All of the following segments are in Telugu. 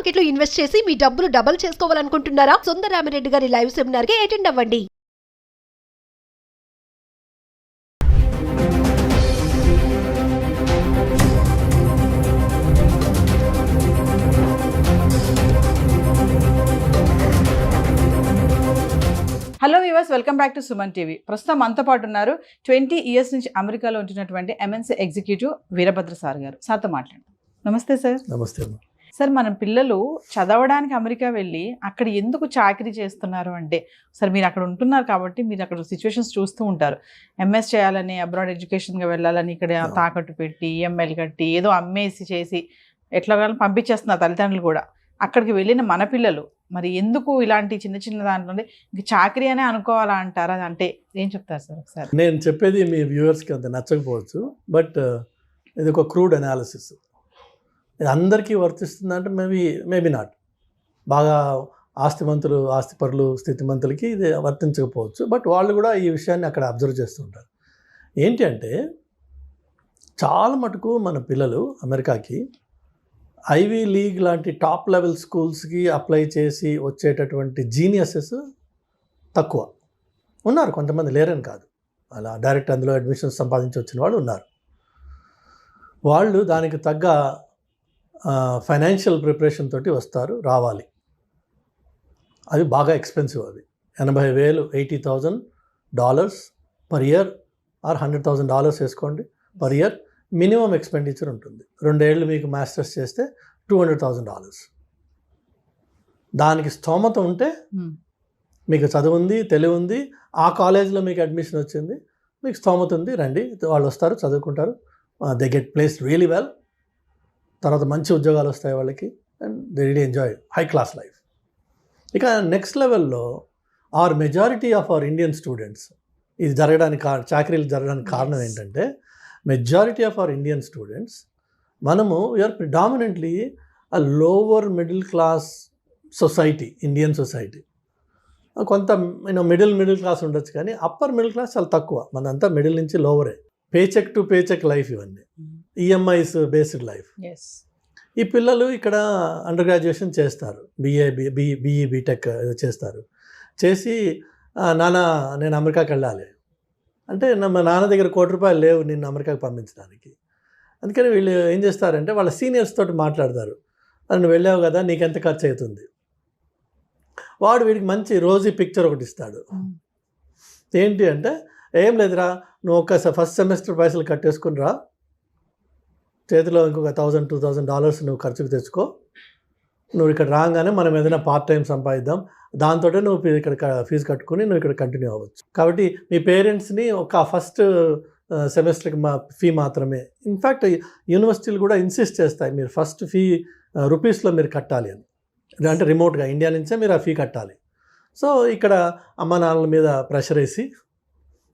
మార్కెట్ లో ఇన్వెస్ట్ చేసి మీ డబ్బులు డబుల్ చేసుకోవాలనుకుంటున్నారా? సుందరరామిరెడ్డి గారి లైవ్ సెమినార్ కి అటెండ్ అవ్వండి. Hello viewers, welcome back to Suman TV. ప్రస్తుతం మనతో పాటు ఉన్నారు 20 ఇయర్స్ నుంచి అమెరికాలో ఉంటున్నటువంటి ఎంఎన్సీ ఎగ్జిక్యూటివ్ వీరభద్ర సార్ గారు. సార్తో మాట్లాడండి. నమస్తే సార్. నమస్తే. సార్, మన పిల్లలు చదవడానికి అమెరికా వెళ్ళి అక్కడ ఎందుకు చాకరీ చేస్తున్నారు అంటే, సార్ మీరు అక్కడ ఉంటున్నారు కాబట్టి మీరు అక్కడ సిచ్యువేషన్స్ చూస్తూ ఉంటారు. ఎంఎస్ చేయాలని, అబ్రాడ్ ఎడ్యుకేషన్గా వెళ్ళాలని ఇక్కడ తాకట్టు పెట్టి ఈఎంఐలు కట్టి ఏదో అమ్మేసి చేసి ఎట్లా పంపించేస్తున్నారు తల్లిదండ్రులు కూడా. అక్కడికి వెళ్ళిన మన పిల్లలు మరి ఎందుకు ఇలాంటి చిన్న చిన్న దాంట్లో ఇంక చాకరీ అనే అనుకోవాలా అంటారా? అంటే ఏం చెప్తారు సార్ ఒకసారి? నేను చెప్పేది మీ వ్యూవర్స్కి అంత నచ్చకపోవచ్చు, బట్ ఇది ఒక క్రూడ్ అనాలిసిస్. ఇది అందరికీ వర్తిస్తుందంటే మేబీ నాట్. బాగా ఆస్తిమంతులు, ఆస్తిపరులు, స్థితిమంతులకి ఇది వర్తించకపోవచ్చు, బట్ వాళ్ళు కూడా ఈ విషయాన్ని అక్కడ అబ్జర్వ్ చేస్తుంటారు. ఏంటి అంటే చాలా మటుకు మన పిల్లలు అమెరికాకి ఐవీ లీగ్ లాంటి టాప్ లెవెల్ స్కూల్స్కి అప్లై చేసి వచ్చేటటువంటి జీనియసెస్ తక్కువ ఉన్నారు. కొంతమంది లేరని కాదు, అలా డైరెక్ట్ అందులో అడ్మిషన్స్ సంపాదించి వచ్చిన వాళ్ళు ఉన్నారు. వాళ్ళు దానికి తగ్గ ఫైనాన్షియల్ ప్రిపరేషన్ తోటి వస్తారు, రావాలి. అవి బాగా ఎక్స్పెన్సివ్. అవి $80,000 $80,000 పర్ ఇయర్ ఆర్ $100,000 వేసుకోండి పర్ ఇయర్ మినిమం ఎక్స్పెండిచర్ ఉంటుంది. 2 ఏళ్ళు మీకు మాస్టర్స్ చేస్తే $200,000. దానికి స్తోమత ఉంటే, మీకు చదువు ఉంది, తెలివి ఉంది, ఆ కాలేజ్లో మీకు అడ్మిషన్ వచ్చింది, మీకు స్తోమత ఉంది, రండి. వాళ్ళు వస్తారు, చదువుకుంటారు, they get place really well. తర్వాత మంచి ఉద్యోగాలు వస్తాయి వాళ్ళకి, and they really enjoy high class life. ఇక నెక్స్ట్ లెవెల్లో majority of our Indian students, ఇది జరగడానికి చాకరీలు జరగడానికి కారణం ఏంటంటే, majority of our Indian students, మనము we are predominantly a lower middle class society, Indian society. కొంత మిడిల్ క్లాస్ ఉండొచ్చు, కానీ అప్పర్ మిడిల్ క్లాస్ చాలా తక్కువ. మనంతా మిడిల్ నుంచి లోవరే. పేచెక్ టు పేచెక్ లైఫ్, ఇవన్నీ ఈఎంఐస్ బేస్డ్ లైఫ్. ఈ పిల్లలు ఇక్కడ అండర్ గ్రాడ్యుయేషన్ చేస్తారు, బీఈ బీటెక్ చేస్తారు. చేసి నాన్న నేను అమెరికాకి వెళ్ళాలి అంటే, మా నాన్న దగ్గర ₹1,00,00,000 లేవు నిన్ను అమెరికాకి పంపించడానికి. అందుకని వీళ్ళు ఏం చేస్తారంటే వాళ్ళ సీనియర్స్ తోటి మాట్లాడతారు. నువ్వు వెళ్ళావు కదా, నీకెంత ఖర్చు అవుతుంది. వాడు వీడికి మంచి రోజీ పిక్చర్ ఒకటి ఇస్తాడు. ఏంటి అంటే, ఏం లేదురా, నువ్వు ఫస్ట్ సెమిస్టర్ పైసలు కట్టేసుకుని రా, చేతిలో ఇంకొక $1,000-2,000 నువ్వు ఖర్చుకు తెచ్చుకో. నువ్వు ఇక్కడ రాగానే మనం ఏదైనా పార్ట్ టైం సంపాదిద్దాం, దాంతో నువ్వు ఇక్కడ ఫీజు కట్టుకుని నువ్వు ఇక్కడ కంటిన్యూ అవ్వచ్చు. కాబట్టి మీ పేరెంట్స్ని ఒక ఫస్ట్ సెమిస్టర్కి ఫీ మాత్రమే. ఇన్ఫ్యాక్ట్ యూనివర్సిటీలు కూడా ఇన్సిస్ట్ చేస్తాయి, మీరు ఫస్ట్ ఫీ రూపీస్లో మీరు కట్టాలి అని. అంటే రిమోట్గా ఇండియా నుంచే మీరు ఆ ఫీ కట్టాలి. సో ఇక్కడ అమ్మ నాన్నల మీద ప్రెషర్ వేసి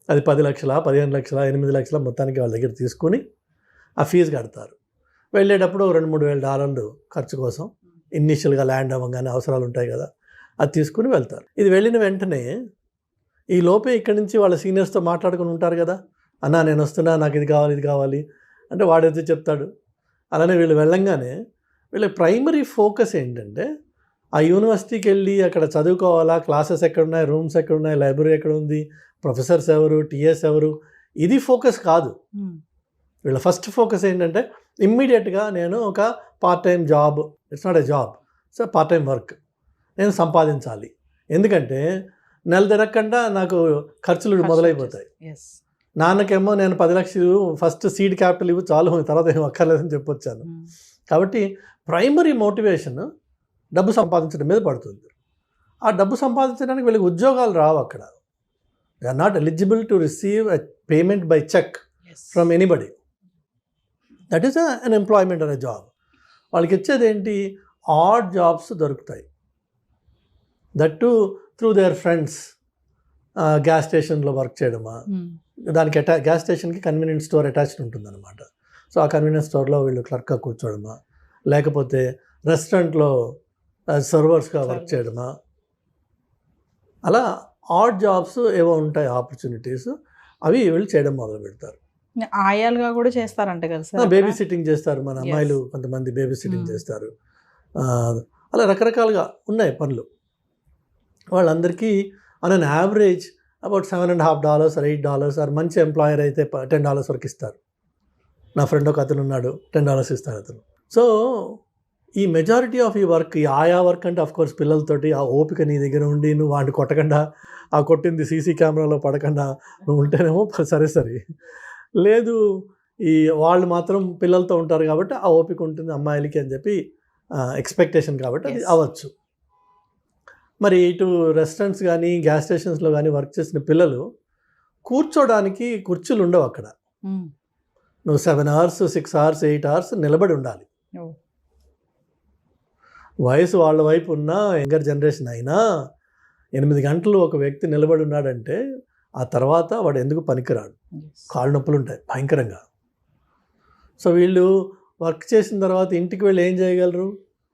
అది 10 లక్షల, 15 లక్షల, 8 లక్షల మొత్తానికి వాళ్ళ దగ్గర తీసుకుని ఆ ఫీజు కడతారు. వెళ్ళేటప్పుడు $2,000-3,000 ఖర్చు కోసం, ఇనిషియల్గా ల్యాండ్ అవ్వగానే అవసరాలు ఉంటాయి కదా, అది తీసుకుని వెళ్తారు. ఇది వెళ్ళిన వెంటనే ఈ లోపే ఇక్కడి నుంచి వాళ్ళ సీనియర్స్తో మాట్లాడుకుని ఉంటారు కదా, అన్న నేను వస్తున్నా, నాకు ఇది కావాలి అంటే వాడైతే చెప్తాడు. అలానే వీళ్ళు వెళ్ళంగానే వీళ్ళ ప్రైమరీ ఫోకస్ ఏంటంటే, ఆ యూనివర్సిటీకి వెళ్ళి అక్కడ చదువుకోవాలా, క్లాసెస్ ఎక్కడున్నాయి, రూమ్స్ ఎక్కడున్నాయి, లైబ్రరీ ఎక్కడ ఉంది, ప్రొఫెసర్స్ ఎవరు, టీఎస్ ఎవరు, ఇది ఫోకస్ కాదు. వీళ్ళ ఫస్ట్ ఫోకస్ ఏంటంటే, ఇమ్మీడియట్గా నేను ఒక part time job, it's not a job, so part time work నేను సంపాదించాలి. ఎందుకంటే నెల తిరగకుండా నాకు ఖర్చులు మొదలైపోతాయి. నాన్నకేమో నేను 10 లక్షలు ఫస్ట్ సీడ్ క్యాపిటల్ ఇవ్వు చాలు, తర్వాత ఏం అక్కర్లేదని చెప్పొచ్చాను. కాబట్టి ప్రైమరీ మోటివేషన్ డబ్బు సంపాదించడం మీద పడుతుంది. ఆ డబ్బు సంపాదించడానికి వీళ్ళకి ఉద్యోగాలు రావు అక్కడ. They are not eligible to receive a payment by cheque from anybody. That is unemployment అనే జాబ్. వాళ్ళకి ఇచ్చేది ఏంటి, ఆడ్ జాబ్స్ దొరుకుతాయి. That too through their friends. Gas స్టేషన్లో వర్క్ చేయడమా, దానికి గ్యాస్ స్టేషన్కి కన్వీనియన్స్ స్టోర్ అటాచ్డ్ ఉంటుందన్నమాట. సో ఆ కన్వీనియన్స్ స్టోర్లో వీళ్ళు క్లర్క్గా కూర్చోవడమా, లేకపోతే రెస్టారెంట్లో సర్వర్స్గా వర్క్ చేయడమా, అలా ఆడ్ జాబ్స్ ఏవో ఉంటాయి ఆపర్చునిటీస్, అవి వీళ్ళు చేయడం మొదలు పెడతారు. ఆయాలుగా కూడా చేస్తారంట కదా సార్. బేబీ సిట్టింగ్ చేస్తారు మన అమ్మాయిలు, కొంతమంది బేబీ సిట్టింగ్ చేస్తారు. అలా రకరకాలుగా ఉన్నాయి పనులు. వాళ్ళందరికీ on an average about $7.50 or $8 or మంచి ఎంప్లాయర్ అయితే $10 వరకు ఇస్తారు. నా ఫ్రెండ్ ఒక అతను ఉన్నాడు, $10 ఇస్తాడు అతను. సో ఈ మెజారిటీ ఆఫ్ ఈ వర్క్, ఈ ఆయా వర్క్ అంటే అఫ్కోర్స్ పిల్లలతోటి ఆ ఓపిక నీ దగ్గర ఉండి నువ్వు వాడిని కొట్టకుండా, ఆ కొట్టింది సీసీ కెమెరాలో పడకుండా నువ్వు ఉంటేనేమో సరే. లేదు ఈ వాళ్ళు మాత్రం పిల్లలతో ఉంటారు కాబట్టి ఆ ఓపిక ఉంటుంది అమ్మాయిలకి అని చెప్పి ఎక్స్పెక్టేషన్ కాబట్టి అది అవ్వచ్చు. మరి ఇటు రెస్టారెంట్స్ కానీ గ్యాస్ స్టేషన్స్లో కానీ వర్క్ చేసిన పిల్లలు కూర్చోడానికి కుర్చీలు ఉండవు అక్కడ. నువ్వు 7 hours 6 hours 8 hours నిలబడి ఉండాలి. వయసు వాళ్ళ వైపు ఉన్న యంగర్ జనరేషన్ అయినా 8 గంటలు ఒక వ్యక్తి నిలబడి ఉన్నాడంటే ఆ తర్వాత వాడు ఎందుకు పనికిరాడు. కాళ్ళు నొప్పులు ఉంటాయి భయంకరంగా. సో వీళ్ళు వర్క్ చేసిన తర్వాత ఇంటికి వెళ్ళి ఏం చేయగలరు?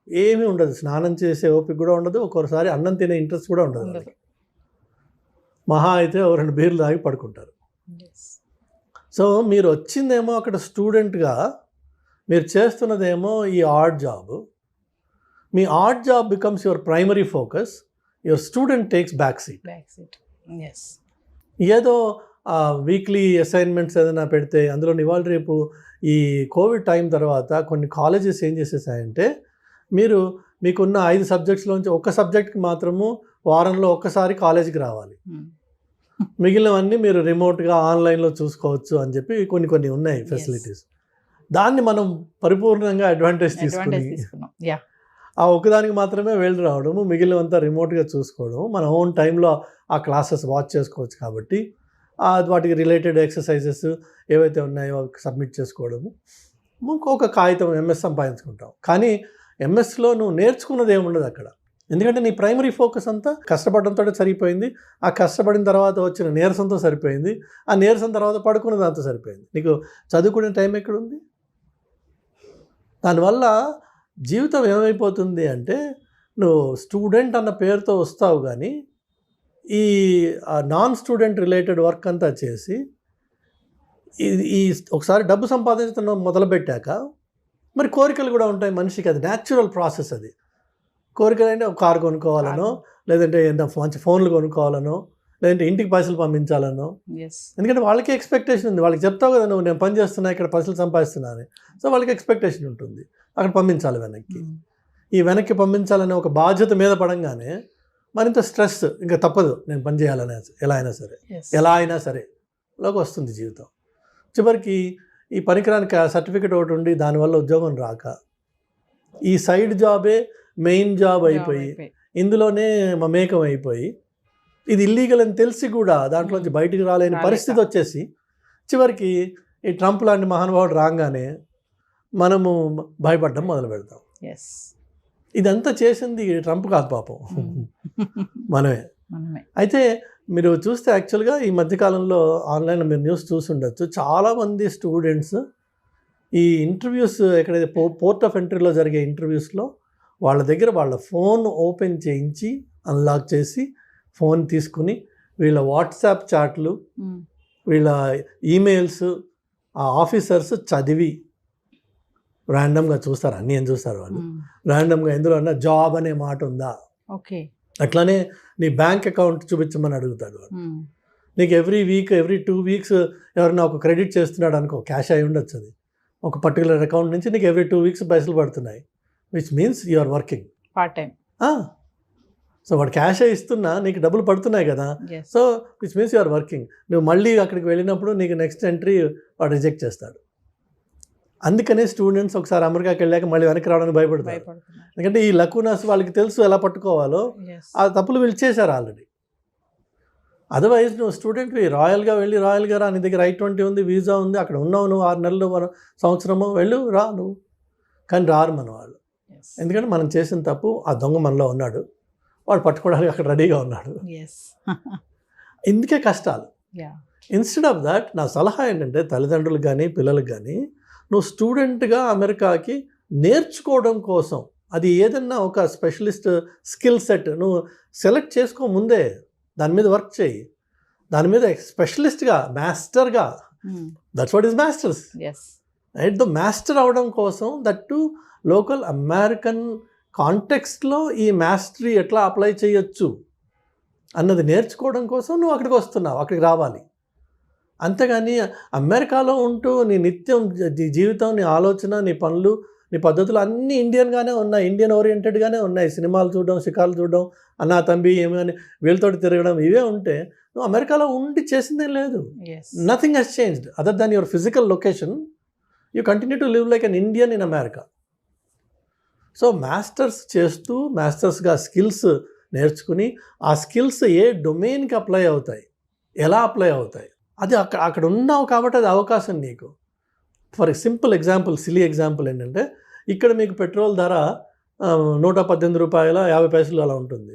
ఏమీ ఉండదు. స్నానం చేసే ఓపిక కూడా ఉండదు, ఒక్కోసారి అన్నం తినే ఇంట్రెస్ట్ కూడా ఉండదు. మహా అయితే 2 బీర్లు తాగి పడుకుంటారు. సో మీరు వచ్చిందేమో అక్కడ స్టూడెంట్గా, మీరు చేస్తున్నదేమో ఈ art job. Me art job becomes your primary focus, your student takes back seat. ఏదో వీక్లీ అసైన్మెంట్స్ ఏదైనా పెడితే అందులో ఇవాళ రేపు ఈ కోవిడ్ టైం తర్వాత కొన్ని కాలేజెస్ ఏం చేసేసాయంటే, మీకున్న 5 సబ్జెక్ట్స్లోంచి ఒక సబ్జెక్ట్కి మాత్రము వారంలో ఒక్కసారి కాలేజీకి రావాలి, మిగిలినవన్నీ మీరు రిమోట్గా ఆన్లైన్లో చూసుకోవచ్చు అని చెప్పి కొన్ని ఉన్నాయి ఫెసిలిటీస్. దాన్ని మనం పరిపూర్ణంగా అడ్వాంటేజ్ తీసుకుని ఆ ఒకదానికి మాత్రమే వెళ్ళి రావడము, మిగిలినంతా రిమోట్గా చూసుకోవడము, మన ఓన్ టైంలో ఆ క్లాసెస్ వాచ్ చేసుకోవచ్చు. కాబట్టి వాటికి రిలేటెడ్ ఎక్సర్సైజెస్ ఏవైతే ఉన్నాయో సబ్మిట్ చేసుకోవడము, ఇంకొక కాగితం ఎంఎస్ సంపాదించుకుంటాం. కానీ ఎంఎస్లో నువ్వు నేర్చుకున్నది ఏముండదు అక్కడ. ఎందుకంటే నీ ప్రైమరీ ఫోకస్ అంతా కష్టపడడంతో సరిపోయింది. ఆ కష్టపడిన తర్వాత వచ్చిన నీరసంతో సరిపోయింది. ఆ నీరసం తర్వాత పడుకున్న దాంతో సరిపోయింది. నీకు చదువుకునే టైం ఎక్కడుంది? దానివల్ల జీవితం ఏమైపోతుంది అంటే, నువ్వు స్టూడెంట్ అన్న పేరుతో వస్తావు కానీ ఈ నాన్ స్టూడెంట్ రిలేటెడ్ వర్క్ అంతా చేసి ఈ ఒకసారి డబ్బు సంపాదించడం మొదలుపెట్టాక మరి కోరికలు కూడా ఉంటాయి మనిషికి. అది న్యాచురల్ ప్రాసెస్. అది కోరికలు అంటే ఒక కారు కొనుక్కోవాలనో, లేదంటే మంచి ఫోన్లు కొనుక్కోవాలనో, లేదంటే ఇంటికి పైసలు పంపించాలనో. ఎందుకంటే వాళ్ళకి ఎక్స్పెక్టేషన్ ఉంది. వాళ్ళకి చెప్తావు కదా, నువ్వు నేను పని చేస్తున్నా, ఇక్కడ పైసలు సంపాదిస్తున్నా అని. సో వాళ్ళకి ఎక్స్పెక్టేషన్ ఉంటుంది, అక్కడ పంపించాలి వెనక్కి. ఈ వెనక్కి పంపించాలనే ఒక బాధ్యత మీద పడంగానే మరింత స్ట్రెస్, ఇంకా తప్పదు నేను పని చేయాలనే ఎలా అయినా సరే లోకి వస్తుంది జీవితం. చివరికి ఈ పనికిరానికి సర్టిఫికెట్ ఒకటి ఉండి దానివల్ల ఉద్యోగం రాక ఈ సైడ్ జాబే మెయిన్ జాబ్ అయిపోయి ఇందులోనే మమేకం అయిపోయి ఇది ఇల్లీగల్ అని తెలిసి కూడా దాంట్లోంచి బయటికి రాలేని పరిస్థితి వచ్చేసి చివరికి ఈ ట్రంప్ లాంటి మహానుభావుడు రాగానే మనము భయపడడం మొదలు పెడతాం. ఇదంతా చేసింది ట్రంప్ కాదు పాపం, మనమే. అయితే మీరు చూస్తే యాక్చువల్గా ఈ మధ్యకాలంలో ఆన్లైన్లో మీరు న్యూస్ చూసి ఉండొచ్చు, చాలామంది స్టూడెంట్స్ ఈ ఇంటర్వ్యూస్ ఎక్కడైతే పోర్ట్ ఆఫ్ ఎంట్రీలో జరిగే ఇంటర్వ్యూస్లో వాళ్ళ దగ్గర వాళ్ళ ఫోన్ ఓపెన్ చేయించి అన్లాక్ చేసి ఫోన్ తీసుకుని వీళ్ళ వాట్సాప్ చాట్లు, వీళ్ళ ఈమెయిల్స్ ఆ ఆఫీసర్స్ చదివి ర్యాండమ్గా చూస్తారు. అన్నీ ఏం చూస్తారు వాళ్ళు ర్యాండమ్గా. ఎందులో అన్నా జాబ్ అనే మాట ఉందా, అట్లానే నీ బ్యాంక్ అకౌంట్ చూపించమని అడుగుతాడు వాడు. నీకు ఎవ్రీ 2 weeks ఎవరైనా ఒక క్రెడిట్ చేస్తున్నాడు అనుకో, క్యాష్ అయి ఉండొచ్చు, అది ఒక పర్టికులర్ అకౌంట్ నుంచి నీకు ఎవ్రీ 2 weeks పైసలు పడుతున్నాయి, which means you are working part time. So వాడు క్యాష్ ఇస్తున్నా నీకు డబ్బులు పడుతున్నాయి కదా, so which means you are working. నువ్వు మళ్ళీ అక్కడికి వెళ్ళినప్పుడు నీకు నెక్స్ట్ ఎంట్రీ వాడు రిజెక్ట్ చేస్తాడు. అందుకనే స్టూడెంట్స్ ఒకసారి అమెరికాకి వెళ్ళాక మళ్ళీ వెనక్కి రావడానికి భయపడతారు. ఎందుకంటే ఈ లకునాస్ వాళ్ళకి తెలుసు ఎలా పట్టుకోవాలో, ఆ తప్పులు వీళ్ళు చేశారు ఆల్రెడీ. అదర్వైజ్ నువ్వు స్టూడెంట్వి రాయల్గా వెళ్ళి రాయల్గా రా, నీ దగ్గర I-20 ఉంది, వీసా ఉంది, అక్కడ ఉన్నావు నువ్వు 6 నెలలు సంవత్సరము వెళ్ళు రా నువ్వు. కానీ రారు మన వాళ్ళు. ఎందుకంటే మనం చేసిన తప్పు ఆ దొంగ మనలో ఉన్నాడు, వాడు పట్టుకోవడానికి అక్కడ రెడీగా ఉన్నాడు. ఇందుకే కష్టాలు. ఇన్స్టెడ్ ఆఫ్ దాట్ నా సలహా ఏంటంటే తల్లిదండ్రులకు కానీ పిల్లలకు కానీ, నువ్వు స్టూడెంట్గా అమెరికాకి నేర్చుకోవడం కోసం అది ఏదన్నా ఒక స్పెషలిస్ట్ స్కిల్ సెట్ నువ్వు సెలెక్ట్ చేసుకో ముందే, దాని మీద వర్క్ చేయి, దాని మీద స్పెషలిస్ట్గా మాస్టర్గా. That's what is masters. Right, the master అవడం కోసం దట్ టు లోకల్ అమెరికన్ కాంటెక్స్ట్లో ఈ మాస్టరీ ఎట్లా అప్లై చేయొచ్చు అన్నది నేర్చుకోవడం కోసం నువ్వు అక్కడికి వస్తున్నావు, అక్కడికి రావాలి. అంతేగాని అమెరికాలో ఉంటూ నీ నిత్యం జీవితం, నీ ఆలోచన, నీ పనులు, నీ పద్ధతులు అన్నీ ఇండియన్గానే ఉన్నాయి, ఇండియన్ ఓరియంటెడ్గానే ఉన్నాయి. సినిమాలు చూడడం, షికార్లు చూడడం, అన్నా తంబి ఏమని వీళ్ళతోటి తిరగడం, ఇవే ఉంటే నువ్వు అమెరికాలో ఉండి చేసిందేం లేదు. Nothing has changed other than your physical location. You continue to live like an Indian in America. So masters చేస్తూ మాస్టర్స్గా స్కిల్స్ నేర్చుకుని ఆ స్కిల్స్ ఏ డొమైన్కి అప్లై అవుతాయి, ఎలా అప్లై అవుతాయి, అది అక్కడ ఉన్నావు కాబట్టి అది అవకాశం నీకు. For simple example, silly example ఏంటంటే ఇక్కడ మీకు పెట్రోల్ ధర 118 రూపాయల 50 పైసలు అలా ఉంటుంది.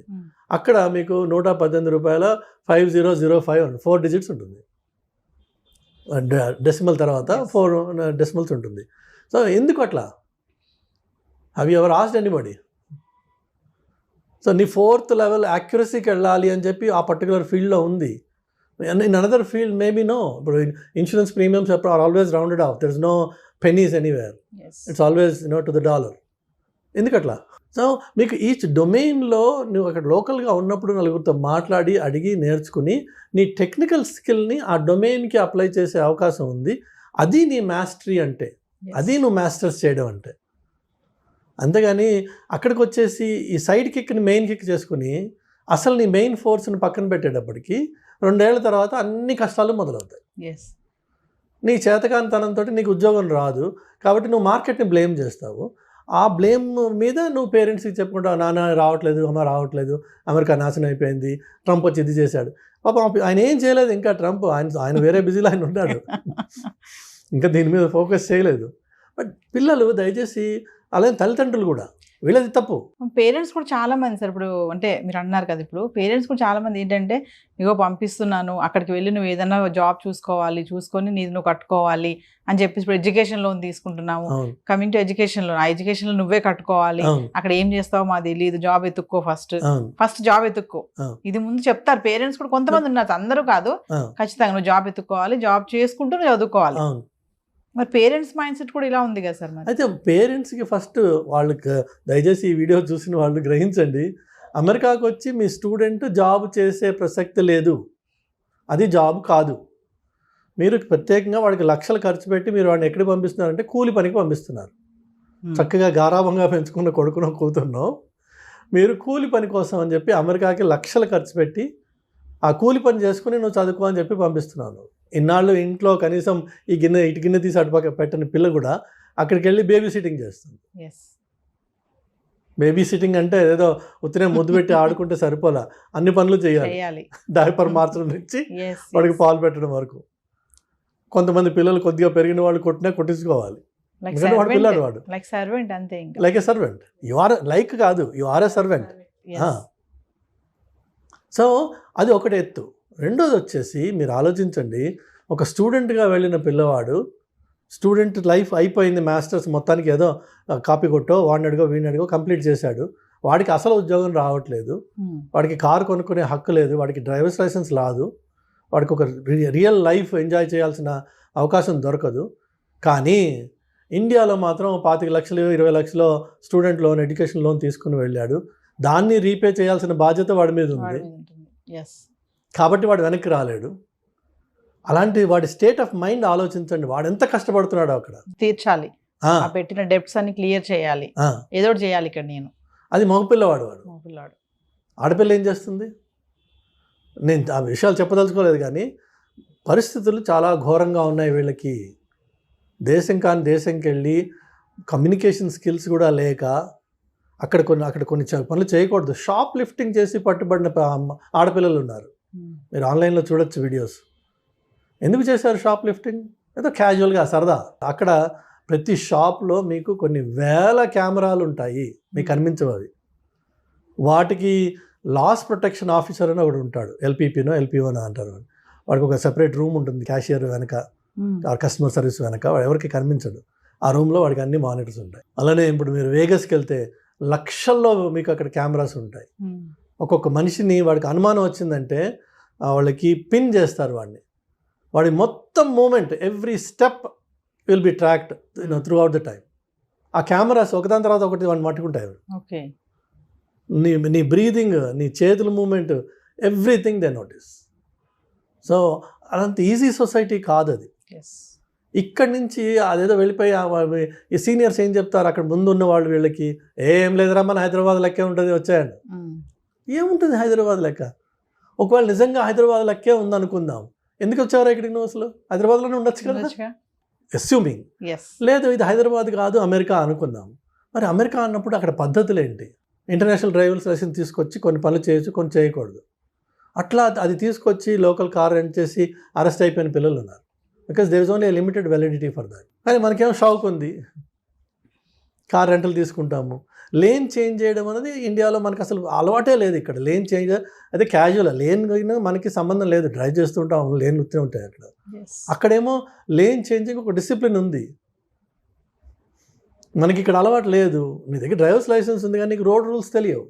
అక్కడ మీకు 118 రూపాయల 5005 4 డిజిట్స్ ఉంటుంది, డెసిమల్ తర్వాత 4 డెసిమల్స్ ఉంటుంది. సో ఎందుకు అట్లా? Have you ever asked anybody? So నీ 4th లెవెల్ యాక్యురసీకి వెళ్ళాలి అని చెప్పి ఆ పర్టికులర్ ఫీల్డ్లో ఉంది. In another field maybe no. ఇప్పుడు insurance premiums are always rounded off, there is no pennies anywhere, it's always to the dollar. ఎందుకట్లా? సో మీకు ఈచ్ డొమైన్లో నువ్వు అక్కడ లోకల్గా ఉన్నప్పుడు నలుగురితో మాట్లాడి అడిగి నేర్చుకుని నీ టెక్నికల్ స్కిల్ని ఆ డొమైన్కి అప్లై చేసే అవకాశం ఉంది. అది నీ మాస్టరీ అంటే, అది నువ్వు మాస్టర్స్ చేయడం అంటే. అంతేగాని అక్కడికి వచ్చేసి ఈ సైడ్ కిక్ని మెయిన్ కిక్ చేసుకుని అసలు నీ మెయిన్ ఫోర్స్ని పక్కన పెట్టేటప్పటికి 2 ఏళ్ల తర్వాత అన్ని కష్టాలు మొదలవుతాయి. నీ చేతకానితనంతో నీకు ఉద్యోగం రాదు కాబట్టి నువ్వు మార్కెట్ని బ్లేమ్ చేస్తావు. ఆ బ్లేమ్ మీద నువ్వు పేరెంట్స్కి చెప్పుకుంటావు, నాన్న రావట్లేదు, అమ్మ రావట్లేదు, అమెరికా నాశనం అయిపోయింది, ట్రంప్ వచ్చి ఇది చేశాడు. పాపం ఆయన ఏం చేయలేదు ఇంకా, ట్రంప్ ఆయన వేరే బిజీలో ఆయన ఉన్నాడు, ఇంకా దీని మీద ఫోకస్ చేయలేదు. బట్ పిల్లలు దయచేసి అలాగే తల్లిదండ్రులు కూడా వీళ్ళది తప్పు. పేరెంట్స్ కూడా చాలా మంది సార్, ఇప్పుడు అంటే మీరు అన్నారు కదా, ఇప్పుడు పేరెంట్స్ కూడా చాలా మంది ఏంటంటే ఇగో పంపిస్తున్నాను అక్కడికి వెళ్ళి నువ్వు ఏదైనా జాబ్ చూసుకొని నీది నువ్వు కట్టుకోవాలి అని చెప్పేసి ఇప్పుడు ఎడ్యుకేషన్ లోన్ తీసుకుంటున్నాము. కమింగ్ టు ఎడ్యుకేషన్ లోన్, ఆ ఎడ్యుకేషన్ లో నువ్వే కట్టుకోవాలి, అక్కడ ఏం చేస్తావో మాకు తెలియదు, జాబ్ ఎత్తుక్కో, ఫస్ట్ జాబ్ ఎత్తుక్కో, ఇది ముందు చెప్తారు పేరెంట్స్ కూడా. కొంతమంది ఉన్నారు, అందరూ కాదు, ఖచ్చితంగా నువ్వు జాబ్ ఎత్తుకోవాలి, జాబ్ చేసుకుంటూ నువ్వు చదువుకోవాలి. మరి పేరెంట్స్ మైండ్ సెట్ కూడా ఇలా ఉంది కదా సార్. అయితే పేరెంట్స్కి ఫస్ట్ వాళ్ళకి దయచేసి ఈ వీడియో చూసిన వాళ్ళు గ్రహించండి, అమెరికాకు వచ్చి మీ స్టూడెంట్ జాబ్ చేసే ప్రసక్తి లేదు, అది జాబ్ కాదు. మీరు ప్రత్యేకంగా వాడికి లక్షలు ఖర్చు పెట్టి మీరు వాడిని ఎక్కడికి పంపిస్తున్నారంటే కూలి పనికి పంపిస్తున్నారు. చక్కగా గారాభంగా పెంచుకున్న కొడుకునో కూతుర్నో మీరు కూలి పని కోసం అని చెప్పి అమెరికాకి లక్షలు ఖర్చు పెట్టి ఆ కూలి పని చేసుకుని నువ్వు చదువుకో అని చెప్పి పంపిస్తున్నాను. ఇన్నాళ్ళు ఇంట్లో కనీసం ఇటు గిన్నె తీసి అటుపక్క పెట్టని పిల్ల కూడా అక్కడికి వెళ్ళి బేబీ సిట్టింగ్ చేస్తుంది. బేబీ సిట్టింగ్ అంటే ఏదో ఉత్తనే ముద్దు పెట్టి ఆడుకుంటే సరిపోలా, అన్ని పనులు చేయాలి. డైపర్ మార్చడం నుంచి వాడికి పాలు పెట్టడం వరకు. కొంతమంది పిల్లలు కొద్దిగా పెరిగిన వాళ్ళు కొట్టించుకోవాలి, వాడు పిల్లడు, వాడు like a servant. You are like కాదు, you are a servant. So అది ఒకటి ఎత్తు. రెండోది వచ్చేసి మీరు ఆలోచించండి, ఒక స్టూడెంట్గా వెళ్ళిన పిల్లవాడు, స్టూడెంట్ లైఫ్ అయిపోయింది, మాస్టర్స్ మొత్తానికి ఏదో కాపీ కొట్టో వీడిని అడిగో కంప్లీట్ చేశాడు, వాడికి అసలు ఉద్యోగం రావట్లేదు, వాడికి కారు కొనుక్కునే హక్కు లేదు, వాడికి డ్రైవర్స్ లైసెన్స్ రాదు, వాడికి ఒక రియల్ లైఫ్ ఎంజాయ్ చేయాల్సిన అవకాశం దొరకదు. కానీ ఇండియాలో మాత్రం 25 లక్షలు 20 లక్షలు స్టూడెంట్ లోన్, ఎడ్యుకేషన్ లోన్ తీసుకుని వెళ్ళాడు, దాన్ని రీపే చేయాల్సిన బాధ్యత వాడి మీద ఉంది కాబట్టి వాడు వెనక్కి రాలేడు. అలాంటి వాడి స్టేట్ ఆఫ్ మైండ్ ఆలోచించండి, వాడు ఎంత కష్టపడుతున్నాడు అక్కడ. తీర్చాలి, పెట్టిన డెబ్ట్స్ అన్ని క్లియర్ చేయాలి, ఏదో చేయాలి ఇక్కడ నేను. అది మగపిల్లవాడు. ఆడపిల్ల ఏం చేస్తుంది? నేను ఆ విషయాలు చెప్పదలుచుకోలేదు, కానీ పరిస్థితులు చాలా ఘోరంగా ఉన్నాయి వీళ్ళకి. దేశం కాని దేశంకి వెళ్ళి కమ్యూనికేషన్ స్కిల్స్ కూడా లేక అక్కడ కొన్ని పనులు చేయకూడదు. షాప్ లిఫ్టింగ్ చేసి పట్టుబడిన ఆడపిల్లలు ఉన్నారు, మీరు ఆన్లైన్లో చూడొచ్చు వీడియోస్. ఎందుకు చేశారు షాప్ లిఫ్టింగ్? ఏదో క్యాజువల్గా సరదా. అక్కడ ప్రతి షాప్లో మీకు కొన్ని వేల కెమెరాలు ఉంటాయి, మీకు కనిపించవు అవి. వాటికి లాస్ ప్రొటెక్షన్ ఆఫీసర్ అని ఒకడు ఉంటాడు, ఎల్పీపీనో ఎల్పీఓనో అంటారు. వాడికి ఒక సెపరేట్ రూమ్ ఉంటుంది, క్యాషియర్ వెనక, కస్టమర్ సర్వీస్ వెనక, వాడు ఎవరికి కనిపించడు. ఆ రూమ్లో వాడికి అన్ని మానిటర్స్ ఉంటాయి. అలానే ఇప్పుడు మీరు వేగస్కి వెళ్తే లక్షల్లో మీకు అక్కడ కెమెరాస్ ఉంటాయి. ఒక్కొక్క మనిషిని వాడికి అనుమానం వచ్చిందంటే వాళ్ళకి పిన్ చేస్తారు వాడిని, వాడి మొత్తం movement, every step will be tracked throughout the time. ఆ కెమెరాస్ ఒకదాని తర్వాత ఒకటి వాడిని పట్టుకుంటాయి. ఓకే. నీ బ్రీదింగ్, నీ చేతుల movement, everything they notice. So అదంత ఈజీ సొసైటీ కాదు అది. ఎస్. ఇక్కడి నుంచి అదేదో వెళ్ళిపోయి ఈ సీనియర్స్ ఏం చెప్తారు అక్కడ ముందు ఉన్న వాళ్ళు వీళ్ళకి, ఏం లేదురా మన హైదరాబాద్ లెక్కే ఉంటుంది వచ్చాయండి. ఏముంటుంది హైదరాబాద్ లెక్క? ఒకవేళ నిజంగా హైదరాబాద్ లెక్కే ఉందనుకుందాం, ఎందుకు వచ్చారా ఇక్కడికి? నువ్వు అసలు హైదరాబాద్లోనే ఉండొచ్చు కదా. అస్యూమింగ్ లేదు ఇది హైదరాబాద్ కాదు అమెరికా అనుకుందాం. మరి అమెరికా అన్నప్పుడు అక్కడ పద్ధతులు ఏంటి? ఇంటర్నేషనల్ డ్రైవర్స్ లైసెన్స్ తీసుకొచ్చి కొన్ని పనులు చేయొచ్చు, కొన్ని చేయకూడదు. అట్లా అది తీసుకొచ్చి లోకల్ కార్ రెంట్ చేసి అరెస్ట్ అయిపోయిన పిల్లలు ఉన్నారు. Because there is only a limited validity for that. కానీ మనకేమో షాక్ ఉంది, కార్ రెంటల్ తీసుకుంటాము. లేన్ చేంజ్ చేయడం అనేది ఇండియాలో మనకు అసలు అలవాటే లేదు. ఇక్కడ లేన్ చేంజ్ అదే క్యాజువల్, లేన్ మనకి సంబంధం లేదు, డ్రైవ్ చేస్తుంటాం, లేన్ వస్తూనే ఉంటాయి అక్కడ. అక్కడేమో లేన్ చేంజింగ్ ఒక డిసిప్లిన్ ఉంది, మనకి ఇక్కడ అలవాటు లేదు. నీ దగ్గర డ్రైవర్స్ లైసెన్స్ ఉంది కానీ నీకు రోడ్ రూల్స్ తెలియవు.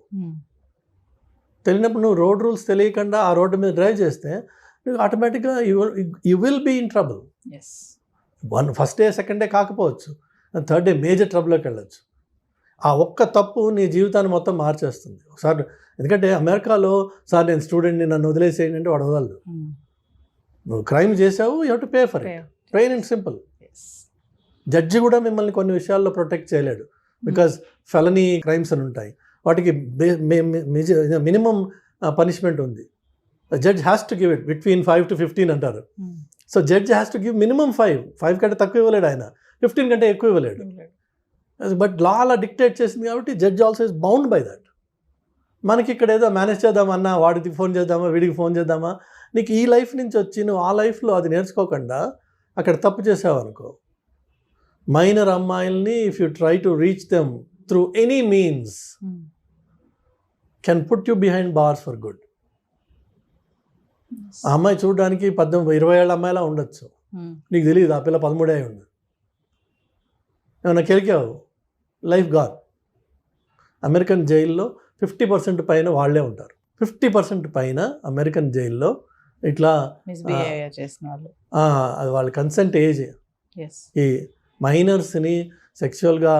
తెలియనప్పుడు నువ్వు రోడ్ రూల్స్ తెలియకుండా ఆ రోడ్డు మీద డ్రైవ్ చేస్తే నువ్వు ఆటోమేటిక్గా you will be in trouble. First day second day కాకపోవచ్చు, థర్డ్ డే మేజర్ ట్రబుల్లోకి వెళ్ళచ్చు. ఆ ఒక్క తప్పు నీ జీవితాన్ని మొత్తం మార్చేస్తుంది ఒకసారి. ఎందుకంటే అమెరికాలో సార్ నేను స్టూడెంట్ని నన్ను వదిలేసేయండి అంటే వాడు వదలదు. నువ్వు క్రైమ్ చేసావు, you have to pay for it, plain and simple. Judge కూడా మిమ్మల్ని కొన్ని విషయాల్లో ప్రొటెక్ట్ చేయలేడు, బికాజ్ ఫెలనీ క్రైమ్స్ అని ఉంటాయి, వాటికి మినిమం పనిష్మెంట్ ఉంది. Judge has to give it between 5 to 15 అంటారు. So judge has to give minimum 5 కంటే తక్కువ ఇవ్వలేడు ఆయన, 15 కంటే ఎక్కువ ఇవ్వలేడు. బట్ లా అలా డిక్టేట్ చేసింది కాబట్టి judge also is bound by that. మనకి ఇక్కడ ఏదో మేనేజ్ చేద్దామన్నా, వాడికి ఫోన్ చేద్దామా, వీడికి ఫోన్ చేద్దామా, నీకు ఈ లైఫ్ నుంచి వచ్చి నువ్వు ఆ లైఫ్లో అది నేర్చుకోకుండా అక్కడ తప్పు చేసావు అనుకో, మైనర్ అమ్మాయిల్ని if you try to reach them through any means can put you behind bars for good. ఆ అమ్మాయి చూడడానికి 18-20 ఏళ్ళ అమ్మాయిలా ఉండొచ్చు, నీకు తెలియదు ఆ పిల్ల 13 అయి ఉండదు. ఏమన్నా కెలికావు, లైఫ్ గాన్. అమెరికన్ జైల్లో 50% పైన వాళ్ళే ఉంటారు. 50% పైన అమెరికన్ జైల్లో ఇట్లా అది వాళ్ళ కన్సెంట్ ఏజ్. ఈ మైనర్స్ని సెక్షువల్గా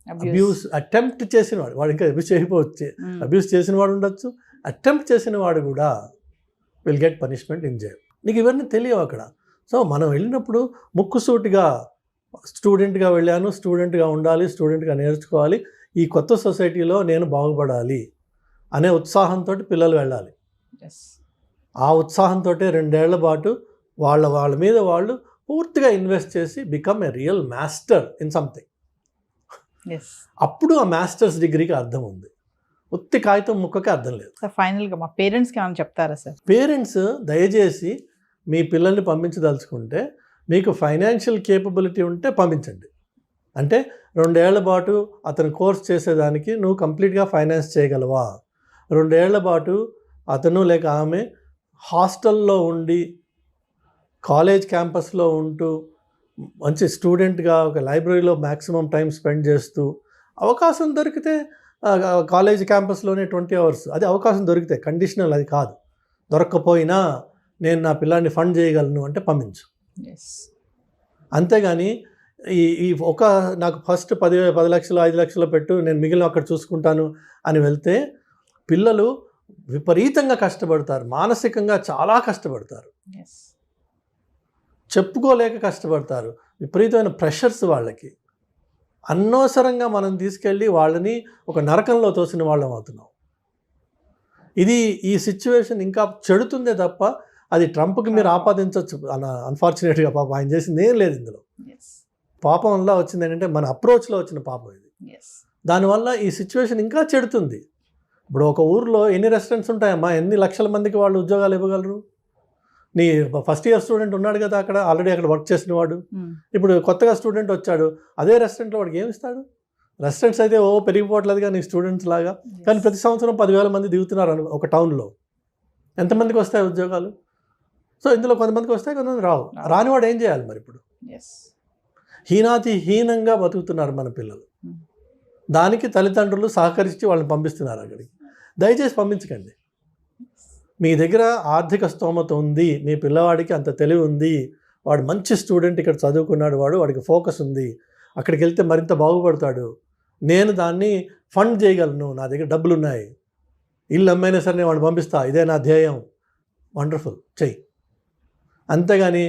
అబ్యూస్ అటెంప్ట్ చేసిన వాడు ఇంకా అబ్యూస్ చేయకపోవచ్చు, అబ్యూస్ చేసిన వాడు ఉండొచ్చు, అటెంప్ట్ చేసిన వాడు కూడా will get punishment in jail. నీకు ఇవన్నీ తెలియవు అక్కడ. సో మనం వెళ్ళినప్పుడు ముక్కుసూటిగా స్టూడెంట్గా వెళ్ళాను, స్టూడెంట్గా ఉండాలి, స్టూడెంట్గా నేర్చుకోవాలి, ఈ కొత్త సొసైటీలో నేను బాగుపడాలి అనే ఉత్సాహంతో పిల్లలు వెళ్ళాలి. ఆ ఉత్సాహంతో 2 ఏళ్ల పాటు వాళ్ళ మీద వాళ్ళు పూర్తిగా ఇన్వెస్ట్ చేసి become a real master in something. అప్పుడు ఆ మాస్టర్స్ డిగ్రీకి అర్థం ఉంది, ఉత్తి కాగితం ముక్కకి అర్థం లేదు. ఫైనల్గా మా పేరెంట్స్కి ఏమైనా చెప్తారా సార్? పేరెంట్స్ దయచేసి మీ పిల్లల్ని పంపించదలుచుకుంటే మీకు ఫైనాన్షియల్ కేపబిలిటీ ఉంటే పంపించండి. అంటే 2 ఏళ్ల పాటు అతను కోర్స్ చేసేదానికి నువ్వు కంప్లీట్గా ఫైనాన్స్ చేయగలవా? 2 ఏళ్ల పాటు అతను లేక ఆమె హాస్టల్లో ఉండి కాలేజ్ క్యాంపస్లో ఉంటూ మంచి స్టూడెంట్గా ఒక లైబ్రరీలో మ్యాక్సిమం టైం స్పెండ్ చేస్తూ అవకాశం దొరికితే కాలేజ్ క్యాంపస్లోనే 20 hours అది అవకాశం దొరికితే, కండిషనల్ అది కాదు. దొరక్కపోయినా నేను నా పిల్లాన్ని ఫండ్ చేయగలను అంటే పంపించు. అంతేగాని ఈ నాకు ఫస్ట్ 10 లక్షలు 5 లక్షలు పెట్టు, నేను మిగిలిన అక్కడ చూసుకుంటాను అని వెళ్తే పిల్లలు విపరీతంగా కష్టపడతారు, మానసికంగా చాలా కష్టపడతారు, చెప్పుకోలేక కష్టపడతారు, విపరీతమైన ప్రెషర్స్ వాళ్ళకి. అనవసరంగా మనం తీసుకెళ్ళి వాళ్ళని ఒక నరకంలో తోసిన వాళ్ళం అవుతున్నాం. ఈ సిచ్యువేషన్ ఇంకా చెడుతుందే తప్ప అది ట్రంప్కి మీరు ఆపాదించవచ్చు. అన్ఫార్చునేట్గా పాపం ఆయన చేసింది ఏం లేదు ఇందులో. పాపం వల్ల వచ్చింది ఏంటంటే మన అప్రోచ్లో వచ్చిన పాపం ఇది. దానివల్ల ఈ సిచ్యువేషన్ ఇంకా చెడుతుంది. ఇప్పుడు ఒక ఊర్లో ఎన్ని రెస్టారెంట్స్ ఉంటాయమ్మా, ఎన్ని లక్షల మందికి వాళ్ళు ఉద్యోగాలు ఇవ్వగలరు? నీ ఫస్ట్ ఇయర్ స్టూడెంట్ ఉన్నాడు కదా అక్కడ, ఆల్రెడీ అక్కడ వర్క్ చేసిన వాడు, ఇప్పుడు కొత్తగా స్టూడెంట్ వచ్చాడు, అదే రెస్టారెంట్లో వాడికి ఏమి ఇస్తాడు? రెస్టారెంట్స్ అయితే పెరిగిపోవట్లేదుగా నీ స్టూడెంట్స్ లాగా, కానీ ప్రతి సంవత్సరం 10,000 మంది దిగుతున్నారు ఒక టౌన్లో. ఎంతమందికి వస్తాయి ఉద్యోగాలు? సో ఇందులో కొంతమందికి వస్తాయి, కొంతమంది రావు. రానివాడు ఏం చేయాలి మరి? ఇప్పుడు హీనంగా బతుకుతున్నారు మన పిల్లలు. దానికి తల్లిదండ్రులు సహకరించి వాళ్ళని పంపిస్తున్నారు అక్కడికి. దయచేసి పంపించకండి. మీ దగ్గర ఆర్థిక స్తోమత ఉంది, మీ పిల్లవాడికి అంత తెలివి ఉంది, వాడు మంచి స్టూడెంట్, ఇక్కడ చదువుకున్నాడు, వాడికి ఫోకస్ ఉంది, అక్కడికి వెళ్తే మరింత బాగుపడతాడు, నేను దాన్ని ఫండ్ చేయగలను, నా దగ్గర డబ్బులు ఉన్నాయి, ఇల్లు అమ్మైనా సరే నేను వాడిని పంపిస్తా, ఇదే నా ధ్యేయం, వండర్ఫుల్, చెయ్యి. అంతేగాని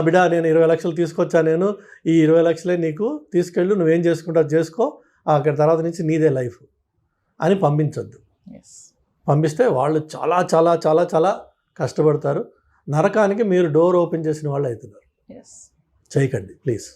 బిడా నేను 20 లక్షలు తీసుకొచ్చా, నేను ఈ 20 లక్షలే నీకు తీసుకెళ్ళు, నువ్వేం చేసుకుంటావు చేసుకో, అక్కడ తర్వాత నుంచి నీదే లైఫ్ అని పంపించొద్దు. పంపిస్తే వాళ్ళు చాలా చాలా చాలా చాలా కష్టపడతారు, నరకానికి మీరు డోర్ ఓపెన్ చేసిన వాళ్ళు అవుతున్నారు. చేయకండి ప్లీజ్.